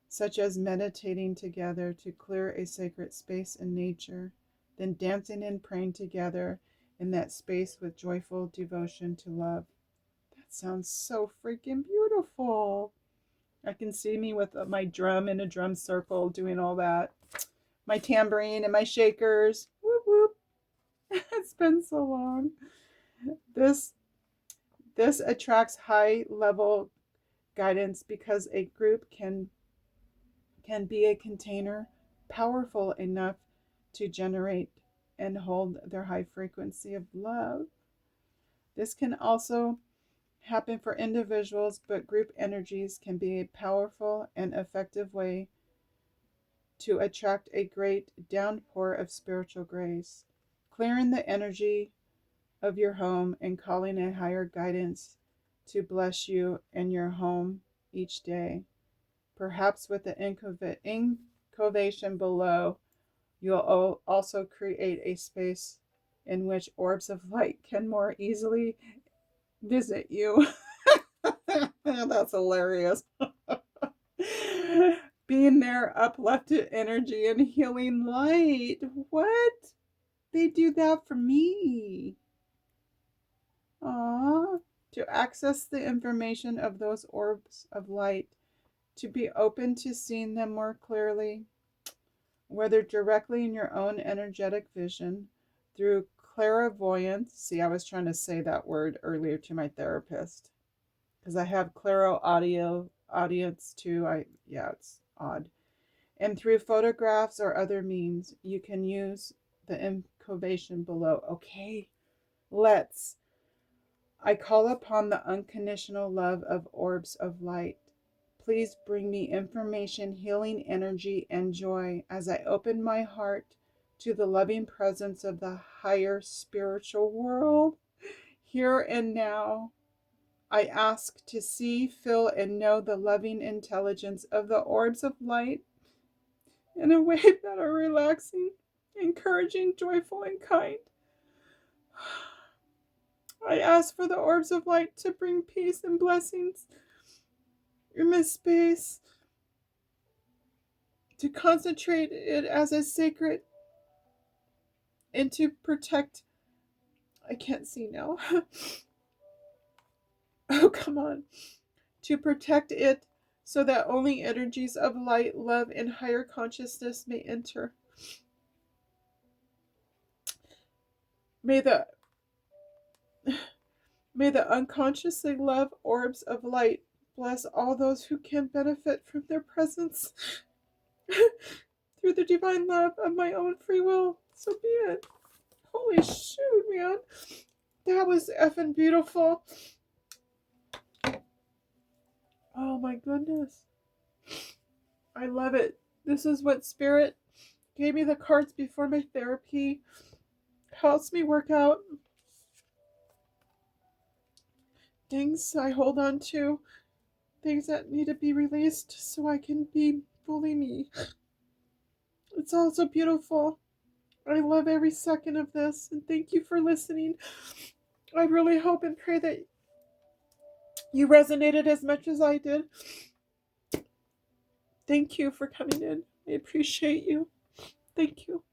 such as meditating together to clear a sacred space in nature, then dancing and praying together in that space with joyful devotion to love. That sounds so freaking beautiful. I can see me with my drum in a drum circle doing all that. My tambourine and my shakers. Whoop whoop. It's been so long. This attracts high level guidance because a group can be a container powerful enough to generate and hold their high frequency of love. This can also happen for individuals, but group energies can be a powerful and effective way to attract a great downpour of spiritual grace, clearing the energy of your home and calling a higher guidance to bless you and your home each day. Perhaps with the incovation below, you'll also create a space in which orbs of light can more easily visit you. That's hilarious. Being there, uplifted energy and healing light. What? They do that for me. Aww. To access the information of those orbs of light, to be open to seeing them more clearly, whether directly in your own energetic vision, through clairvoyance. See, I was trying to say that word earlier to my therapist because I have audience too. It's odd. And through photographs or other means, you can use the incubation below. Okay, I call upon the unconditional love of orbs of light. Please bring me information, healing energy, and joy as I open my heart to the loving presence of the higher spiritual world. Here and now, I ask to see, feel, and know the loving intelligence of the orbs of light in a way that are relaxing, encouraging, joyful, and kind. I ask for the orbs of light to bring peace and blessings in this space, to concentrate it as a sacred, and to protect. I can't see now. Oh, come on. To protect it so that only energies of light, love, and higher consciousness may enter. May the unconsciously love orbs of light bless all those who can benefit from their presence through the divine love of my own free will. So be it. Holy shoot, man. That was effing beautiful. Oh my goodness. I love it. This is what Spirit gave me the cards before my therapy. Helps me work out things I hold on to, things that need to be released so I can be fully me. It's all so beautiful. I love every second of this, and thank you for listening. I really hope and pray that you resonated as much as I did. Thank you for coming in. I appreciate you. Thank you.